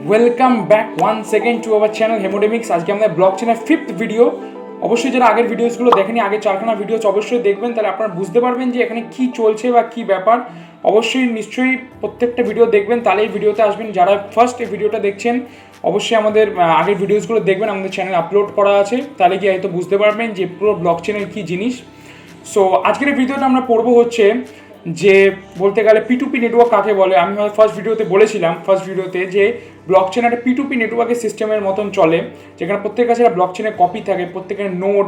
Welcome back one second to our channel হেমোডেমিক্স। আজকে আমাদের ব্লক চেনের 5th ভিডিও। অবশ্যই যারা আগের ভিডিওসগুলো দেখেনি, আগের 4খানা ভিডিওস অবশ্যই দেখবেন, তাহলে আপনারা বুঝতে পারবেন যে এখানে কি চলছে বা কি ব্যাপার। অবশ্যই নিশ্চয়ই প্রত্যেকটা ভিডিও দেখবেন, তাহলে এই ভিডিওতে আসবেন। যারা ফার্স্ট এই ভিডিওটা দেখছেন অবশ্যই আমাদের আগের ভিডিওসগুলো দেখবেন, আমাদের চ্যানেল আপলোড করা আছে, তাহলে কি হয়তো বুঝতে পারবেন যে পুরো ব্লক চেনের কী জিনিস। সো আজকের এই ভিডিওটা আমরা পড়বো হচ্ছে যে বলতে গেলে P2P নেটওয়ার্ক কাকে বলে। আমি হয়তো ফার্স্ট ভিডিওতে যে ব্লক চেন একটা P2P নেটওয়ার্কের সিস্টেমের মতন চলে, যেখানে প্রত্যেকের কাছে একটা ব্লক চেনের কপি থাকে, প্রত্যেকের নোড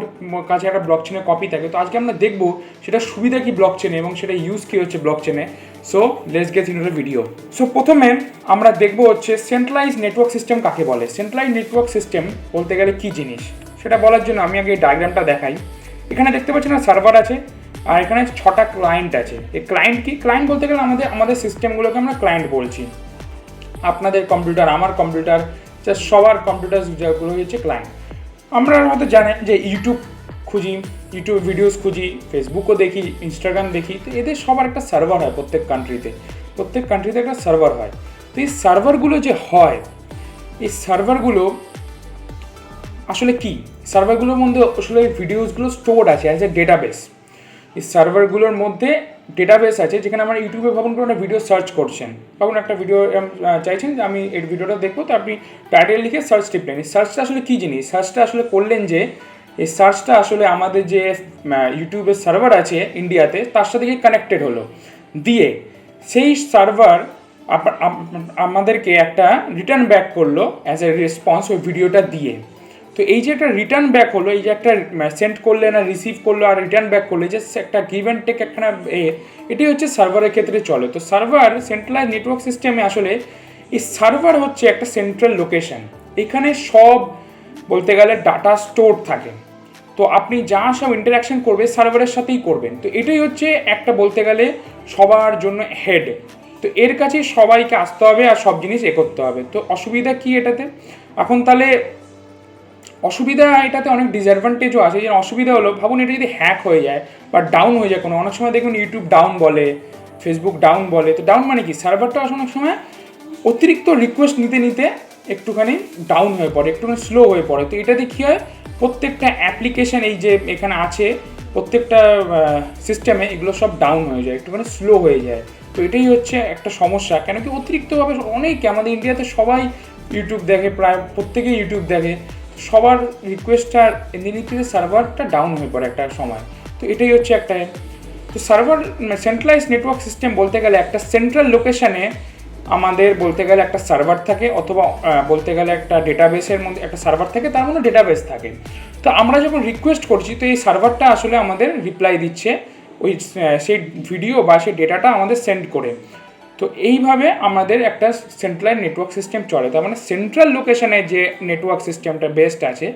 কাছে একটা ব্লক চেনের কপি থাকে। তো আজকে আমরা দেখবো সেটা সুবিধা কি ব্লক চেনে এবং সেটা ইউজ কী হচ্ছে ব্লক চেনে। So let's get into the video. So প্রথমে আমরা দেখবো হচ্ছে সেন্ট্রালাইজ নেটওয়ার্ক সিস্টেম কাকে বলে। সেন্ট্রালাইজ নেটওয়ার্ক সিস্টেম বলতে গেলে কী জিনিস সেটা বলার জন্য আমি আগে এই ডায়াগ্রামটা দেখাই। এখানে দেখতে পাচ্ছেন না, সার্ভার আছে আর এখানে 6টা ক্লায়েন্ট আছে। এই ক্লায়েন্ট কি? ক্লায়েন্ট বলতে গেলে আমাদের সিস্টেমগুলোকে আমরা ক্লায়েন্ট বলছি। আপনাদের কম্পিউটার, আমার কম্পিউটার, জাস্ট সবার কম্পিউটার যেগুলো হচ্ছে ক্লায়েন্ট। আমরা হয়তো জানেন যে ইউটিউব ভিডিওস খুঁজি, ফেসবুকও দেখি, ইনস্টাগ্রাম দেখি। তো এদের সবার একটা সার্ভার হয় প্রত্যেক কান্ট্রিতে একটা সার্ভার হয়। তো এই সার্ভারগুলো যে হয়, এই সার্ভারগুলো আসলে কি? সার্ভারগুলোর মধ্যে আসলে ভিডিওসগুলো স্টোর আছে অ্যাজ এ ডেটাবেস। এই সার্ভারগুলোর মধ্যে ডেটাবেস আছে, যেখানে আমরা ইউটিউবে ভাবুন কোনো একটা ভিডিও সার্চ করছেন, ভাবুন একটা ভিডিও চাইছেন যে আমি এই ভিডিওটা দেখবো, তো আপনি টাইটেল লিখে সার্চ টিপলেন। এই সার্চটা আসলে কী জিনিস? সার্চটা আসলে করলেন যে এই সার্চটা আসলে আমাদের যে ইউটিউবের সার্ভার আছে ইন্ডিয়াতে, তার সাথে গিয়ে কানেক্টেড হলো, দিয়ে সেই সার্ভার আমাদেরকে একটা রিটার্ন ব্যাক করলো অ্যাজ এ রেসপন্স ওই ভিডিওটা দিয়ে। তো এই যে একটা রিটার্ন ব্যাক হলো, এই যে একটা সেন্ড করলে না রিসিভ করলো আর রিটার্ন ব্যাক করলো, যে একটা গিভ অ্যান্ড টেক একটা এটাই হচ্ছে সার্ভারের ক্ষেত্রে চলে। তো সার্ভার সেন্ট্রালাইজ নেটওয়ার্ক সিস্টেমে আসলে এই সার্ভার হচ্ছে একটা সেন্ট্রাল লোকেশন। এখানে সব বলতে গেলে ডাটা স্টোর থাকে। তো আপনি যা সব ইন্টারাকশন করবে সার্ভারের সাথেই করবেন। তো এটাই হচ্ছে একটা বলতে গেলে সবার জন্য হেড। তো এর কাছে সবাইকে আসতে হবে আর সব জিনিস করতে হবে। তো অসুবিধা কি এটাতে? এখন তাহলে অসুবিধা এটাতে অনেক ডিসঅ্যাডভান্টেজও আছে। যেন অসুবিধা হলো, ভাবুন এটা যদি হ্যাক হয়ে যায় বা ডাউন হয়ে যায় কোনো, অনেক সময় দেখুন ইউটিউব ডাউন বলে, ফেসবুক ডাউন বলে। তো ডাউন মানে কি? সার্ভারটা অনেক সময় অতিরিক্ত রিকোয়েস্ট নিতে একটুখানি ডাউন হয়ে পড়ে, একটুখানি স্লো হয়ে পড়ে। তো এটাতে কী হয়, প্রত্যেকটা অ্যাপ্লিকেশান এই যে এখানে আছে প্রত্যেকটা সিস্টেমে এগুলো সব ডাউন হয়ে যায়, একটুখানি স্লো হয়ে যায়। তো এটাই হচ্ছে একটা সমস্যা। কেন কি অতিরিক্তভাবে অনেকে আমাদের ইন্ডিয়াতে সবাই ইউটিউব দেখে, প্রায় প্রত্যেকেই ইউটিউব দেখে, সবার রিকোয়েস্টটা এমনিতে সার্ভারটা ডাউন হয়ে পড়ে একটা সময়। তো এটাই হচ্ছে একটা। তো সার্ভার সেন্ট্রালাইজ নেটওয়ার্ক সিস্টেম বলতে গেলে একটা সেন্ট্রাল লোকেশানে আমাদের বলতে গেলে একটা সার্ভার থাকে, অথবা বলতে গেলে একটা ডেটাবেসের মধ্যে একটা সার্ভার থাকে, তার মধ্যে ডেটাবেস থাকে। তো আমরা যখন রিকোয়েস্ট করছি, তো এই সার্ভারটা আসলে আমাদের রিপ্লাই দিচ্ছে ওই সেই ভিডিও বা সেই ডেটাটা আমাদের সেন্ড করে। তো এইভাবে আমাদের একটা সেন্ট্রালাইজ নেটওয়ার্ক সিস্টেম চলে। তার মানে সেন্ট্রাল লোকেশনে যে নেটওয়ার্ক সিস্টেমটা বেস্ট আছে,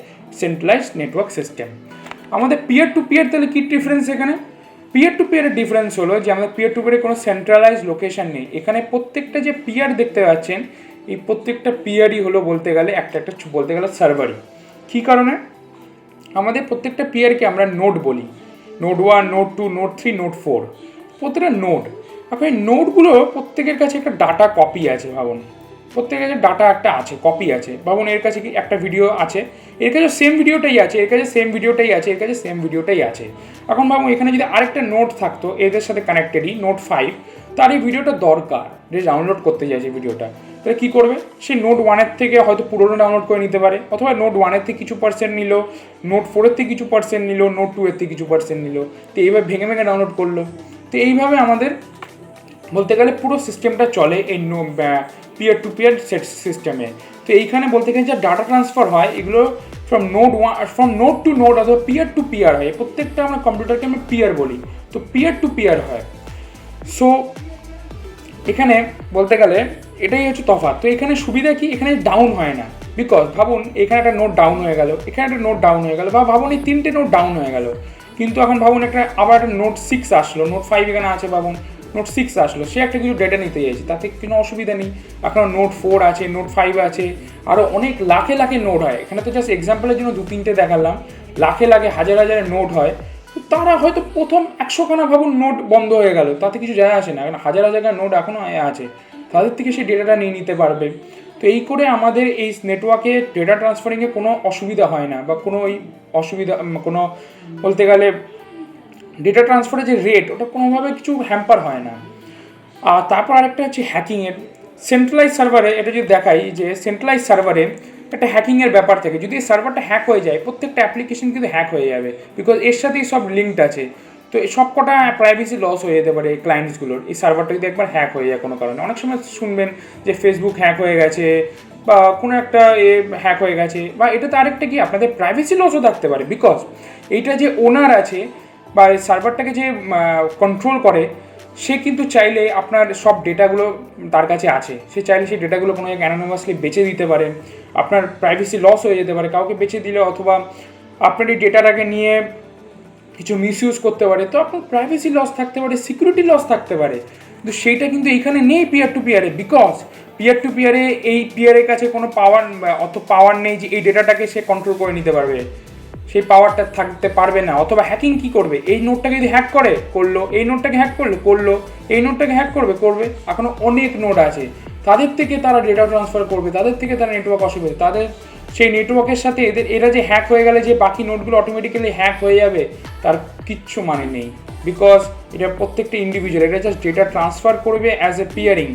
সেন্ট্রালাইজ নেটওয়ার্ক সিস্টেম। আমাদের পিয়ার টু পিয়ার তাহলে কী ডিফারেন্স এখানে? পিয়ার টু পিয়ারের ডিফারেন্স হলো যে আমাদের পিয়ার টু পিয়ারে কোনো সেন্ট্রালাইজ লোকেশন নেই। এখানে প্রত্যেকটা যে পিয়ার দেখতে পাচ্ছেন, এই প্রত্যেকটা পিয়ারই হলো বলতে গেলে একটা বলতে গেলে সার্ভারই। কী কারণে? আমাদের প্রত্যেকটা পিয়ারকে আমরা নোড বলি, নোড 1, নোড 2, নোড 3, নোড 4, প্রত্যেকটা নোড। এখন এই নোডগুলো প্রত্যেকের কাছে একটা ডাটা কপি আছে। ভাবুন প্রত্যেকের কাছে ডাটা একটা আছে, কপি আছে। ভাবুন এর কাছে কি একটা ভিডিও আছে, এর কাছে সেম ভিডিওটাই আছে, এর কাছে সেম ভিডিওটাই আছে, এর কাছে সেম ভিডিওটাই আছে। এখন ভাবুন এখানে যদি আরেকটা নোড থাকতো এদের সাথে কানেক্টেডই, নোড 5, তার এই ভিডিওটা দরকার, যে ডাউনলোড করতে চাইছে ভিডিওটা, তাহলে কী করবে? সে নোড 1-এর থেকে হয়তো পুরোনো ডাউনলোড করে নিতে পারে, অথবা নোড 1-এর থেকে কিছু পার্সেন্ট নিল, নোড 4-এর থেকে কিছু পার্সেন্ট নিল, নোড 2-এর থেকে কিছু পার্সেন্ট নিল। তো এইভাবে ভেঙে ডাউনলোড করলো। তো এইভাবে আমাদের বলতে গেলে পুরো সিস্টেমটা চলে এই পিয়ার টু পিয়ার সিস্টেমে। তো এইখানে বলতে গেলে যা ডাটা ট্রান্সফার হয়, এগুলো ফ্রম নোড টু নোড অথবা পিয়ার টু পিয়ার হয়। প্রত্যেকটা আমরা কম্পিউটারকে আমরা পিয়ার বলি, তো পিয়ার টু পিয়ার হয়। সো এখানে বলতে গেলে এটাই হচ্ছে তফাৎ। তো এখানে সুবিধা কি? এখানে ডাউন হয় না, বিকজ ভাবুন এখানে একটা নোট ডাউন হয়ে গেল, এখানে একটা নোট ডাউন হয়ে গেল, বা ভাবুন এই 3টে নোট ডাউন হয়ে গেল, কিন্তু এখন ভাবুন একটা আবার একটা নোট 6 আসলো, নোট 5 এখানে আছে, ভাবুন নোট 6 আসলো, সে একটা কিছু ডেটা নিতে চাইছে, তাতে কোনো অসুবিধা নেই। এখন নোট 4 আছে, নোট 5 আছে, আরও অনেক লাখে নোট হয়। এখানে তো জাস্ট এক্সাম্পলের জন্য 2-3টে দেখালাম, লাখে হাজার নোট হয়। তারা হয়তো প্রথম 100খানা ভাবুন নোট বন্ধ হয়ে গেল, তাতে কিছু যায় আসে না, কারণ হাজার নোট এখনও আছে, তাদের থেকে সেই ডেটাটা নিয়ে নিতে পারবে। তো এই করে আমাদের এই নেটওয়ার্কে ডেটা ট্রান্সফারিংয়ে কোনো অসুবিধা হয় না, বা কোনো ওই অসুবিধা কোনো বলতে গেলে ডেটা ট্রান্সফারের যে রেট ওটা কোনোভাবে কিছু হ্যাম্পার হয় না। আর তারপর আরেকটা হচ্ছে হ্যাকিংয়ের। সেন্ট্রালাইজ সার্ভারে এটা যদি দেখাই যে সেন্ট্রালাইজ সার্ভারে একটা হ্যাকিংয়ের ব্যাপার থাকে। যদি এই সার্ভারটা হ্যাক হয়ে যায়, প্রত্যেকটা অ্যাপ্লিকেশন কিন্তু হ্যাক হয়ে যাবে, বিকজ এর সাথেই সব লিঙ্কড আছে। তো এই সব কটা প্রাইভেসি লস হয়ে যেতে পারে ক্লায়েন্টসগুলোর, এই সার্ভারটা যদি একবার হ্যাক হয়ে যায় কোনো কারণে। অনেক সময় শুনবেন যে ফেসবুক হ্যাক হয়ে গেছে, বা কোনো একটা হ্যাক হয়ে গেছে, বা এটাতে আরেকটা কি আপনাদের প্রাইভেসি লসও থাকতে পারে, বিকজ এইটা যে ওনার আছে বা এই সার্ভারটাকে যে কন্ট্রোল করে, সে কিন্তু চাইলে আপনার সব ডেটাগুলো তার কাছে আছে, সে চাইলে সেই ডেটাগুলো কোনো এক অ্যানোনিমাসলি বেচে দিতে পারে, আপনার প্রাইভেসি লস হয়ে যেতে পারে কাউকে বেচে দিলে, অথবা আপনার এই ডেটাটাকে নিয়ে কিছু মিসইউজ করতে পারে, তো আপনার প্রাইভেসি লস থাকতে পারে, সিকিউরিটি লস থাকতে পারে। কিন্তু সেইটা কিন্তু এইখানে নেই পিয়ার টু পিয়ারে, বিকজ পিয়ার টু পিয়ারে এই পিয়ারের কাছে কোনো অত পাওয়ার নেই যে এই ডেটাটাকে সে কন্ট্রোল করে নিতে পারবে, সেই পাওয়ারটা থাকতে পারবে না। অথবা হ্যাকিং কী করবে, এই নোটটাকে যদি হ্যাক করলো, এই নোটটাকে হ্যাক করলো, এই নোটটাকে হ্যাক করবে, এখনও অনেক নোট আছে, তাদের থেকে তারা ডেটা ট্রান্সফার করবে, তাদের থেকে তারা নেটওয়ার্ক অসুবিধা, তাদের সেই নেটওয়ার্কের সাথে এরা যে হ্যাক হয়ে গেলে যে বাকি নোটগুলো অটোমেটিক্যালি হ্যাক হয়ে যাবে, তার কিচ্ছু মানে নেই, বিকজ এটা প্রত্যেকটা ইন্ডিভিজুয়াল, এটা জাস্ট ডেটা ট্রান্সফার করবে অ্যাজ এ পিয়ারিং।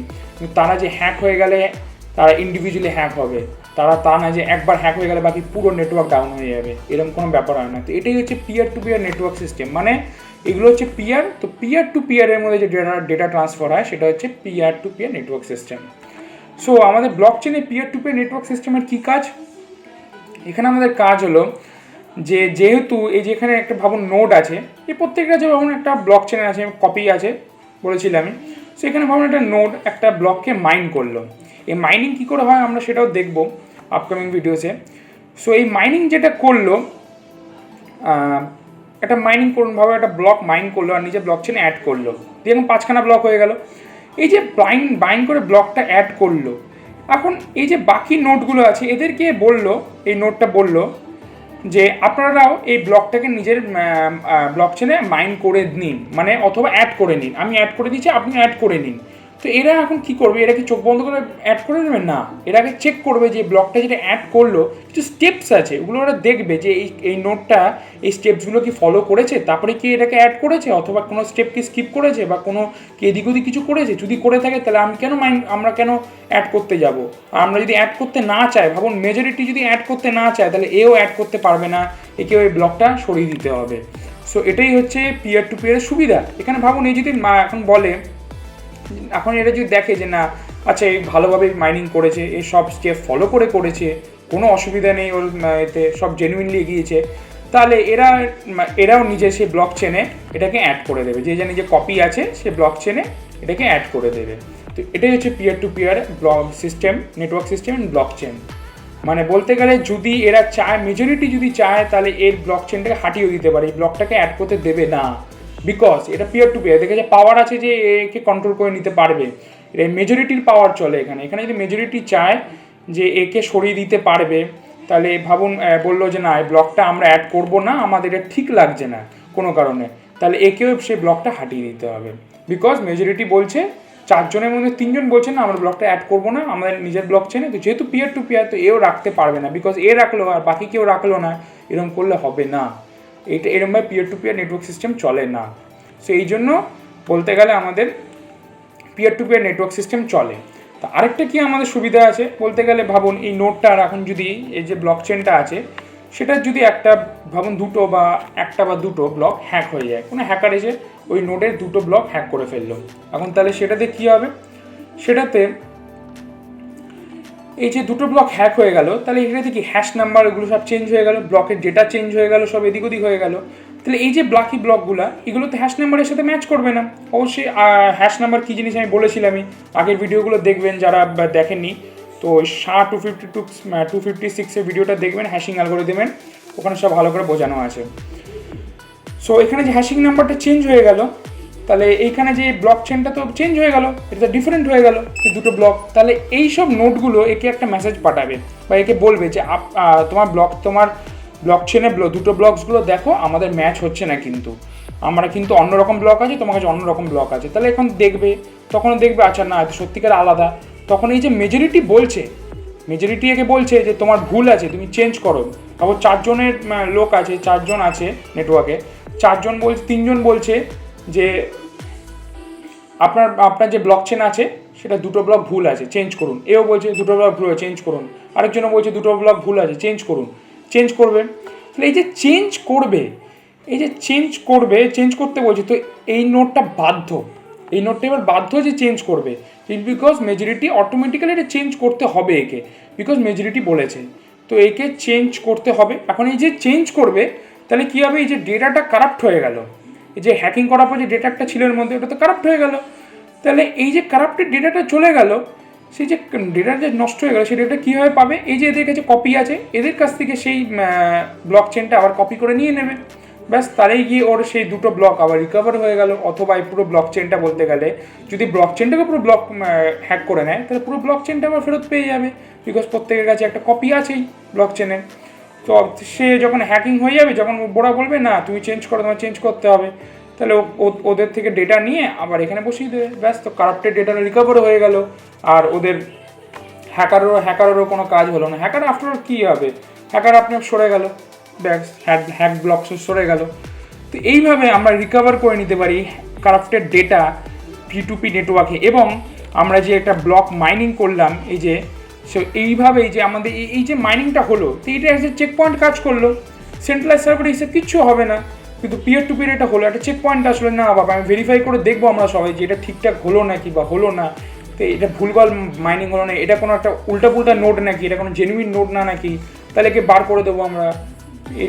তারা যে হ্যাক হয়ে গেলে তারা ইন্ডিভিজুয়ালি হ্যাক হবে, তা না যে একবার হ্যাক হয়ে গেলে বাকি পুরো নেটওয়ার্ক ডাউন হয়ে যাবে, এরকম কোনো ব্যাপার হয় না। তো এটাই হচ্ছে peer to peer network system, মানে এগুলো হচ্ছে পিয়ার। তো পিয়ার টু পিয়ারের মধ্যে যে ডেটা ট্রান্সফার হয় সেটা হচ্ছে peer to peer network system. So আমাদের ব্লক চেনে পিয়ার টু পিয়ার নেটওয়ার্ক সিস্টেমের কী কাজ? এখানে আমাদের কাজ হলো যে যেহেতু এই যে এখানে একটা ভাবুন নোড আছে, এই প্রত্যেকটা যে ভাবুন একটা ব্লক চেনে আছে, কপি আছে বলেছিলাম আমি। সো এখানে ভাবুন একটা নোড একটা ব্লককে মাইন করলো। এই মাইনিং কী করে হয় আমরা সেটাও দেখব আপকামিং ভিডিওসে। সো এই মাইনিং যেটা করলো, একটা মাইনিং করুন ভাবে একটা ব্লক মাইন করলো আর নিজে ব্লক চেনে অ্যাড করলো, দেখুন 5খানা ব্লক হয়ে গেল। এই যে বাইন করে ব্লকটা অ্যাড করলো, এখন এই যে বাকি নোটগুলো আছে এদেরকে বললো, এই নোটটা বললো যে আপনারাও এই ব্লকটাকে নিজের ব্লক চেনে মাইন করে নিন, মানে অথবা অ্যাড করে নিন, আমি অ্যাড করে দিচ্ছি আপনি অ্যাড করে নিন। তো এরা এখন কী করবে, এরা কি চোখ বন্ধ করে অ্যাড করে দেবেন না, এরা আগে চেক করবে যে ব্লকটা যেটা অ্যাড করলো কিছু স্টেপস আছে, ওগুলো ওরা দেখবে যে এই নোটটা এই স্টেপসগুলো কি ফলো করেছে, তারপরে কি এটাকে অ্যাড করেছে, অথবা কোনো স্টেপ কি স্কিপ করেছে, বা কোনো কি এদিক ওদিক কিছু করেছে। যদি করে থাকে তাহলে আমরা কেন অ্যাড করতে যাব। আর আমরা যদি অ্যাড করতে না চাই, ভাবুন মেজরিটি যদি অ্যাড করতে না চায় তাহলে এও অ্যাড করতে পারবে না, একেও এই ব্লকটা সরিয়ে দিতে হবে। সো এটাই হচ্ছে পিয়ার টু পিয়ারের সুবিধা। এখানে ভাবুন এই যদি এখন বলে, এখন এটা যদি দেখে যে না আচ্ছা এই ভালোভাবে মাইনিং করেছে, এই সব স্টেপ ফলো করেছে, কোনো অসুবিধা নেই ওর এতে, সব জেনুইনলি এগিয়েছে, তাহলে এরাও নিজে সে ব্লক চেনে এটাকে অ্যাড করে দেবে, যে নিজে কপি আছে সে ব্লক চেনে এটাকে অ্যাড করে দেবে। তো এটাই হচ্ছে peer to peer block system, network system and block chain. মানে বলতে গেলে যদি এরা চায়, মেজরিটি যদি চায়, তাহলে এর ব্লক চেনটাকে হাটিয়ে দিতে পারে, এই ব্লকটাকে অ্যাড করতে দেবে না, বিকজ এটা পিয়ার টু পিয়ার, দেখে যে পাওয়ার আছে যে একে কন্ট্রোল করে নিতে পারবে, এটা মেজরিটির পাওয়ার চলে এখানে যদি মেজরিটি চায় যে একে সরিয়ে দিতে পারবে, তাহলে ভাবুন বললো যে না এই ব্লকটা আমরা অ্যাড করবো না, আমাদের এটা ঠিক লাগছে না কোনো কারণে, তাহলে একেও সেই ব্লকটা হাটিয়ে দিতে হবে, বিকজ মেজরিটি বলছে, 4 জনের মধ্যে 3 জন বলছেন না আমরা ব্লকটা অ্যাড করবো না, আমাদের নিজের ব্লক চেনে। তো যেহেতু পিয়ার টু পিয়ার, তো এও রাখতে পারবে না, বিকজ এ রাখলো আর বাকি কেউ রাখলো না, এরকম করলে হবে না, এটা এরকমভাবে peer to peer network system চলে না। সো এই জন্য বলতে গেলে আমাদের peer to peer network system চলে। তো আরেকটা কি আমাদের সুবিধা আছে বলতে গেলে, ভাবুন এই নোটটার এখন যদি এই যে ব্লক চেনটা আছে সেটার যদি ভাবুন একটা বা দুটো ব্লক হ্যাক হয়ে যায়, কোনো হ্যাকার এসে ওই নোটের 2টো ব্লক হ্যাক করে ফেললো, এখন তাহলে সেটাতে কী হবে, সেটাতে এই যে 2টো ব্লক হ্যাক হয়ে গেল, তাহলে এখানে কি হ্যাশ নাম্বার এগুলো সব চেঞ্জ হয়ে গেল, ব্লকের ডেটা চেঞ্জ হয়ে গেল, সব এদিক ওদিক হয়ে গেল। তাহলে এই যে বাকি ব্লকগুলো এগুলো তো হ্যাশ নাম্বারের সাথে ম্যাচ করবে না। অবশ্যই হ্যাশ নাম্বার কী জিনিস আমি বলেছিলামই, আগের ভিডিওগুলো দেখবেন যারা দেখেননি, তো SHA-256 ভিডিওটা দেখবেন, হ্যাশিং অ্যালগরিদমের, ওখানে সব ভালো করে বোঝানো আছে। সো এখানে যে হ্যাশিং নাম্বারটা চেঞ্জ হয়ে গেল, তাহলে এইখানে যে ব্লক চেনটা তো চেঞ্জ হয়ে গেল, এটা ডিফারেন্ট হয়ে গেল এই 2টো ব্লক। তাহলে এই সব নোটগুলো একে একটা মেসেজ পাঠাবে বা একে বলবে যে তোমার ব্লক চেনে 2টো ব্লকসগুলো দেখো আমাদের ম্যাচ হচ্ছে না, কিন্তু আমরা কিন্তু অন্যরকম ব্লক আছে, তোমার কাছে অন্যরকম ব্লক আছে। তাহলে এখন তখন দেখবে আচ্ছা না সত্যিকার আলাদা, তখন এই যে মেজরিটি বলছে মেজরিটি একে বলছে যে তোমার ভুল আছে, তুমি চেঞ্জ করো। তারপর 4 জনের লোক আছে, 4 জন আছে নেটওয়ার্কে, 4 জন বলছে, 3 জন বলছে যে আপনার যে ব্লক চেন আছে সেটা 2টো ব্লক ভুল আছে, চেঞ্জ করুন। এও বলছে 2টো ব্লক ভুল আছে, চেঞ্জ করুন। আরেকজনও বলছে 2টো ব্লক ভুল আছে, চেঞ্জ করুন। চেঞ্জ করবে, তাহলে এই যে চেঞ্জ করবে, চেঞ্জ করতে বলছে, তো এই নোটটা বাধ্য, এই নোটটা এবার বাধ্য যে চেঞ্জ করবে, বিকজ মেজরিটি অটোমেটিক্যালি এটা চেঞ্জ করতে হবে একে, বিকজ মেজরিটি বলেছে, তো একে চেঞ্জ করতে হবে। এখন এই যে চেঞ্জ করবে, তাহলে কী হবে, এই যে ডেটাটা কারাপ্ট হয়ে গেল, এই যে হ্যাকিং করার পর যে ডেটাটা ছিল এর মধ্যে, ওটা তো কারাপ্ট হয়ে গেল। তাহলে এই যে কারাপ্টেড ডেটাটা চলে গেল, সেই যে ডেটা যে নষ্ট হয়ে গেল, সেই ডেটা কীভাবে পাবে, এই যে এদের কাছে কপি আছে, এদের কাছ থেকে সেই ব্লক চেনটা আবার কপি করে নিয়ে নেবে, ব্যাস, তাহলেই গিয়ে ওর সেই 2টো ব্লক আবার রিকভার হয়ে গেল। অথবা এই পুরো ব্লক চেনটা বলতে গেলে, যদি ব্লক চেনটাকে পুরো ব্লক হ্যাক করে নেয়, তাহলে পুরো ব্লক চেনটা আবার ফেরত পেয়ে যাবে, বিকজ প্রত্যেকের কাছে একটা কপি আছেই ব্লক চেনের। তো সে যখন হ্যাকিং হয়ে যাবে, যখন ওরা বলবে না তুমি চেঞ্জ করো, তোমার চেঞ্জ করতে হবে, তাহলে ওদের থেকে ডেটা নিয়ে আবার এখানে বসিয়ে দেবে, ব্যাস, তো কারাপ্টেড ডেটা রিকভারও হয়ে গেল। আর ওদের হ্যাকারেরও কোনো কাজ হলো না। হ্যাকার আফটার কী হবে, হ্যাকার আপনার সরে গেল, ব্যাস, হ্যাক ব্লক সরে গেল। তো এইভাবে আমরা রিকভার করে নিতে পারি কারাপ্টেড ডেটা P2P নেটওয়ার্কে। এবং আমরা যে একটা ব্লক মাইনিং করলাম, এই যে এইভাবেই যে আমাদের এই যে মাইনিংটা হলো, তো এটা একটা চেক পয়েন্ট কাজ করলো। সেন্ট্রালাইজ সার্ভারে এসে কিচ্ছু হবে না, কিন্তু পিয়ার টু পিয়ার এটা হলো, একটা চেক পয়েন্ট আসলে না বাবা, আমি ভেরিফাই করে দেখবো আমরা সবাই যে এটা ঠিকঠাক হলো নাকি বা হলো না, তো এটা ভুলভাল মাইনিং হলো না, এটা কোনো একটা উল্টা নোড নাকি, এটা কোনো জেনুইন নোড না নাকি, তাহলে একে বার করে দেবো আমরা।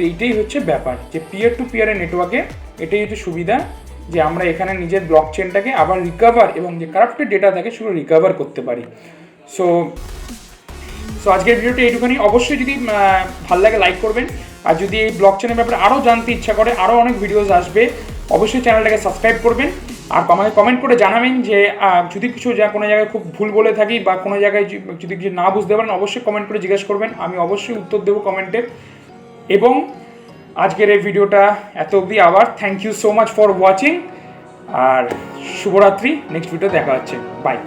এইটাই হচ্ছে ব্যাপার, যে পিয়ার টু পিয়ারের নেটওয়ার্কে এটাই হচ্ছে সুবিধা, যে আমরা এখানে নিজের ব্লক চেনটাকে আবার রিকভার এবং যে কারাপ্টেড ডেটা থাকে সেগুলো রিকভার করতে পারি। সো আজকের ভিডিওটা এইটুখানি। অবশ্যই যদি ভালো লাগে লাইক করবেন, আর যদি এই ব্লক চেনের ব্যাপারে আরও জানতে ইচ্ছা করে, আরও অনেক ভিডিওস আসবে, অবশ্যই চ্যানেলটাকে সাবস্ক্রাইব করবেন। আর আমাকে কমেন্ট করে জানাবেন যে যদি কিছু কোনো জায়গায় খুব ভুল বলে থাকি বা কোনো জায়গায় যদি কিছু না বুঝতে পারেন, অবশ্যই কমেন্ট করে জিজ্ঞেস করবেন, আমি অবশ্যই উত্তর দেবো কমেন্টে। এবং আজকের এই ভিডিওটা এত অবধি। আবার thank you so much for watching, আর শুভরাত্রি। নেক্সট ভিডিও দেখা হচ্ছে, বাই।